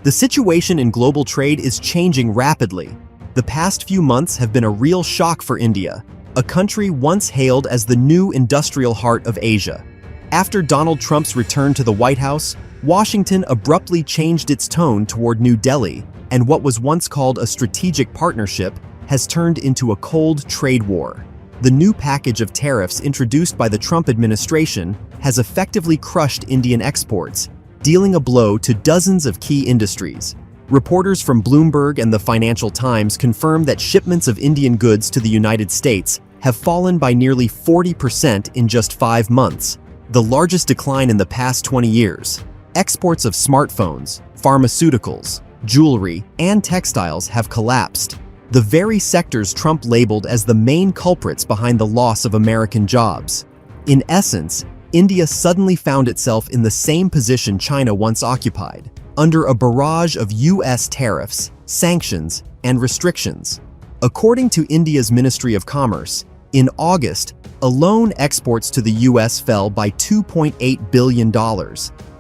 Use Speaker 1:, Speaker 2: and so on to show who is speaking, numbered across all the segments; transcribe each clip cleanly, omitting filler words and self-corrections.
Speaker 1: The situation in global trade is changing rapidly. The past few months have been a real shock for India, a country once hailed as the new industrial heart of Asia. After Donald Trump's return to the White House, Washington abruptly changed its tone toward New Delhi, and what was once called a strategic partnership has turned into a cold trade war. The new package of tariffs introduced by the Trump administration has effectively crushed Indian exports, dealing a blow to dozens of key industries. Reporters from Bloomberg and the Financial Times confirm that shipments of Indian goods to the United States have fallen by nearly 40% in just 5 months, the largest decline in the past 20 years. Exports of smartphones, pharmaceuticals, jewelry, and textiles have collapsed, the very sectors Trump labeled as the main culprits behind the loss of American jobs. In essence, India suddenly found itself in the same position China once occupied, under a barrage of US tariffs, sanctions, and restrictions. According to India's Ministry of Commerce, in August, alone exports to the US fell by $2.8 billion,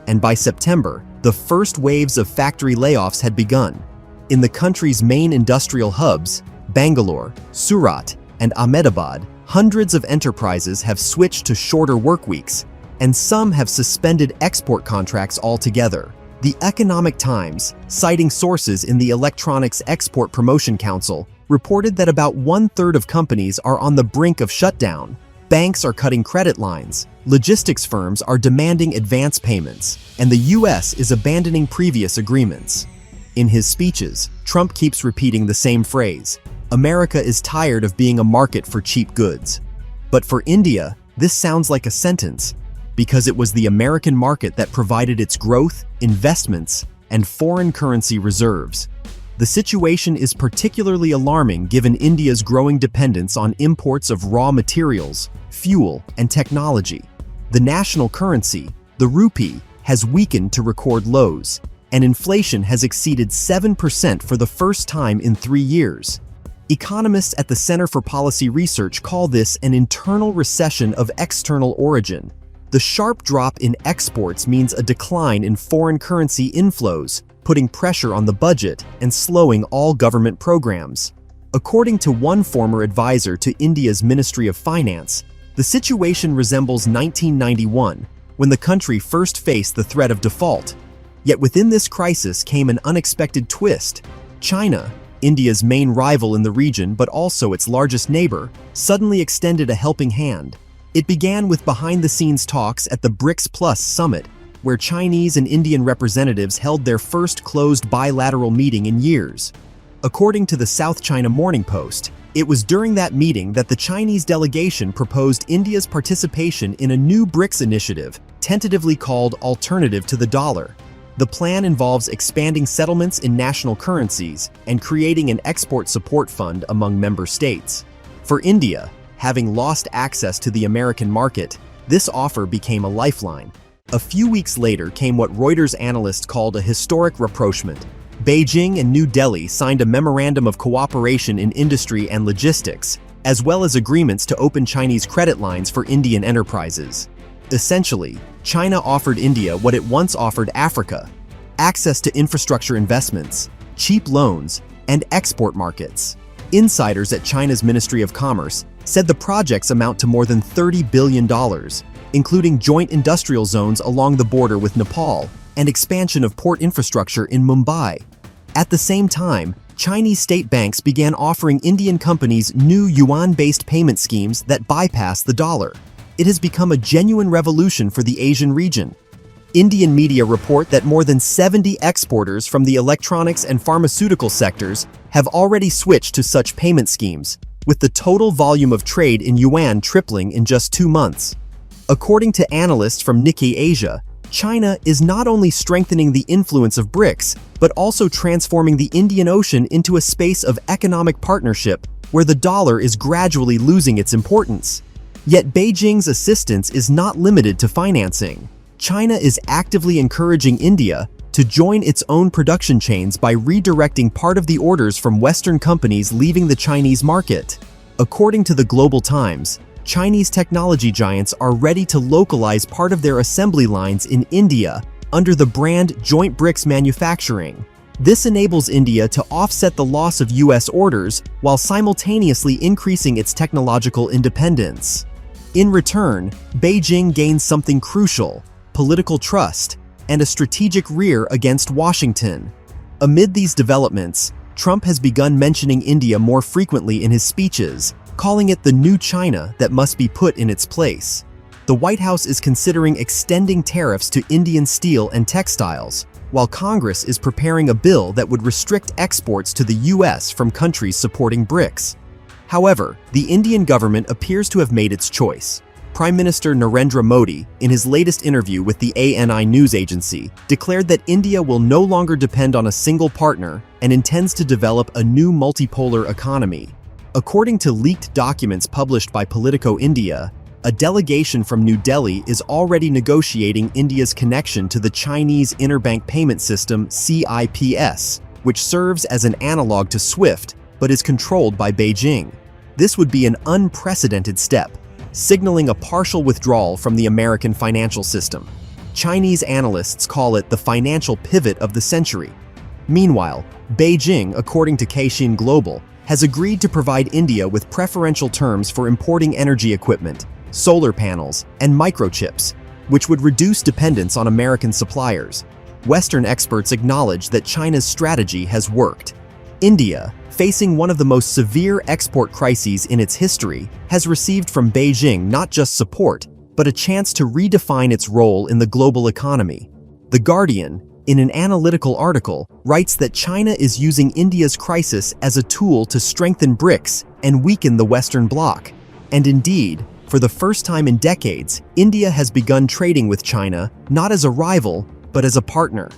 Speaker 1: and by September, the first waves of factory layoffs had begun. In the country's main industrial hubs, Bangalore, Surat, and Ahmedabad, hundreds of enterprises have switched to shorter work weeks, and some have suspended export contracts altogether. The Economic Times, citing sources in the Electronics Export Promotion Council, reported that about 1/3 of companies are on the brink of shutdown. Banks are cutting credit lines, logistics firms are demanding advance payments, and the US is abandoning previous agreements. In his speeches, Trump keeps repeating the same phrase: America is tired of being a market for cheap goods. But for India, this sounds like a sentence, because it was the American market that provided its growth, investments, and foreign currency reserves. The situation is particularly alarming given India's growing dependence on imports of raw materials, fuel, and technology. The national currency, the rupee, has weakened to record lows, and inflation has exceeded 7% for the first time in 3 years. Economists at the Center for Policy Research call this an internal recession of external origin. The sharp drop in exports means a decline in foreign currency inflows, putting pressure on the budget and slowing all government programs. According to one former advisor to India's Ministry of Finance, the situation resembles 1991, when the country first faced the threat of default. Yet within this crisis came an unexpected twist. China, India's main rival in the region but also its largest neighbor, suddenly extended a helping hand. It began with behind-the-scenes talks at the BRICS Plus summit, where Chinese and Indian representatives held their first closed bilateral meeting in years. According to the South China Morning Post, it was during that meeting that the Chinese delegation proposed India's participation in a new BRICS initiative, tentatively called Alternative to the Dollar. The plan involves expanding settlements in national currencies and creating an export support fund among member states. For India, having lost access to the American market, this offer became a lifeline. A few weeks later came what Reuters analysts called a historic rapprochement. Beijing and New Delhi signed a memorandum of cooperation in industry and logistics, as well as agreements to open Chinese credit lines for Indian enterprises. Essentially, China offered India what it once offered Africa: access to infrastructure investments, cheap loans, and export markets. Insiders at China's Ministry of Commerce said the projects amount to more than $30 billion, including joint industrial zones along the border with Nepal and expansion of port infrastructure in Mumbai. At the same time, Chinese state banks began offering Indian companies new yuan-based payment schemes that bypass the dollar. It has become a genuine revolution for the Asian region. Indian media report that more than 70 exporters from the electronics and pharmaceutical sectors have already switched to such payment schemes, with the total volume of trade in yuan tripling in just 2 months. According to analysts from Nikkei Asia, China is not only strengthening the influence of BRICS, but also transforming the Indian Ocean into a space of economic partnership where the dollar is gradually losing its importance. Yet Beijing's assistance is not limited to financing. China is actively encouraging India to join its own production chains by redirecting part of the orders from Western companies leaving the Chinese market. According to the Global Times, Chinese technology giants are ready to localize part of their assembly lines in India under the brand Joint BRICS Manufacturing. This enables India to offset the loss of US orders while simultaneously increasing its technological independence. In return, Beijing gains something crucial: political trust and a strategic rear against Washington. Amid these developments, Trump has begun mentioning India more frequently in his speeches, calling it the new China that must be put in its place. The White House is considering extending tariffs to Indian steel and textiles, while Congress is preparing a bill that would restrict exports to the US from countries supporting BRICS. However, the Indian government appears to have made its choice. Prime Minister Narendra Modi, in his latest interview with the ANI news agency, declared that India will no longer depend on a single partner and intends to develop a new multipolar economy. According to leaked documents published by Politico India, a delegation from New Delhi is already negotiating India's connection to the Chinese Interbank Payment System (CIPS), which serves as an analog to SWIFT but is controlled by Beijing. This would be an unprecedented step, signaling a partial withdrawal from the American financial system. Chinese analysts call it the financial pivot of the century. Meanwhile, Beijing, according to Caixin Global, has agreed to provide India with preferential terms for importing energy equipment, solar panels, and microchips, which would reduce dependence on American suppliers. Western experts acknowledge that China's strategy has worked. India, facing one of the most severe export crises in its history, has received from Beijing not just support, but a chance to redefine its role in the global economy. The Guardian, in an analytical article, writes that China is using India's crisis as a tool to strengthen BRICS and weaken the Western bloc. And indeed, for the first time in decades, India has begun trading with China not as a rival, but as a partner.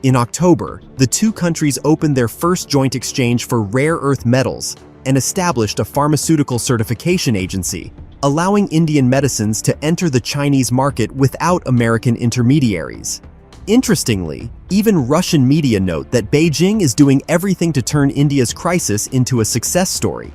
Speaker 1: In October, the two countries opened their first joint exchange for rare earth metals and established a pharmaceutical certification agency, allowing Indian medicines to enter the Chinese market without American intermediaries. Interestingly, even Russian media note that Beijing is doing everything to turn India's crisis into a success story.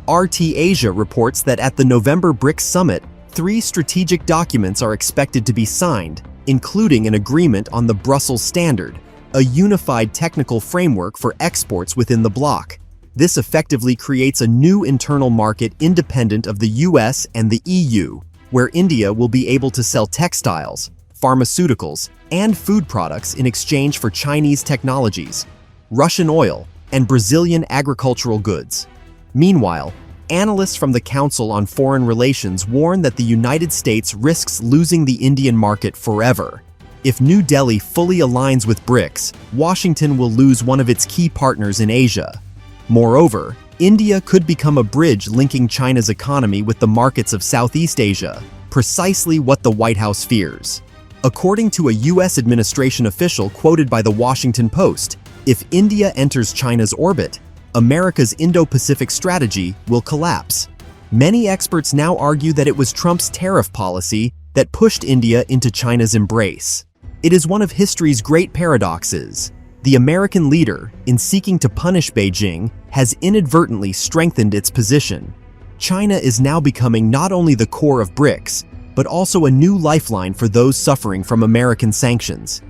Speaker 1: RT Asia reports that at the November BRICS summit, 3 strategic documents are expected to be signed, including an agreement on the Brussels Standard, a unified technical framework for exports within the bloc. This effectively creates a new internal market independent of the US and the EU, where India will be able to sell textiles, pharmaceuticals, and food products in exchange for Chinese technologies, Russian oil, and Brazilian agricultural goods. Meanwhile, analysts from the Council on Foreign Relations warn that the United States risks losing the Indian market forever. If New Delhi fully aligns with BRICS, Washington will lose one of its key partners in Asia. Moreover, India could become a bridge linking China's economy with the markets of Southeast Asia, precisely what the White House fears. According to a US administration official quoted by the Washington Post, if India enters China's orbit, America's Indo-Pacific strategy will collapse. Many experts now argue that it was Trump's tariff policy that pushed India into China's embrace. It is one of history's great paradoxes. The American leader, in seeking to punish Beijing, has inadvertently strengthened its position. China is now becoming not only the core of BRICS, but also a new lifeline for those suffering from American sanctions.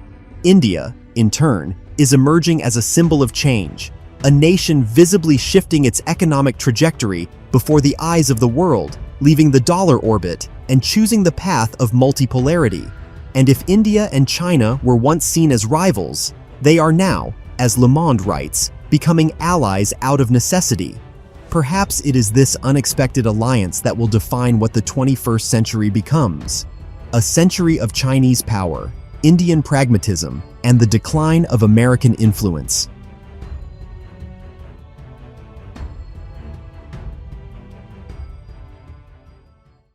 Speaker 1: India, in turn, is emerging as a symbol of change, a nation visibly shifting its economic trajectory before the eyes of the world, leaving the dollar orbit and choosing the path of multipolarity. And if India and China were once seen as rivals, they are now, as Le Monde writes, becoming allies out of necessity. Perhaps it is this unexpected alliance that will define what the 21st century becomes. A century of Chinese power, Indian pragmatism, and the decline of American influence.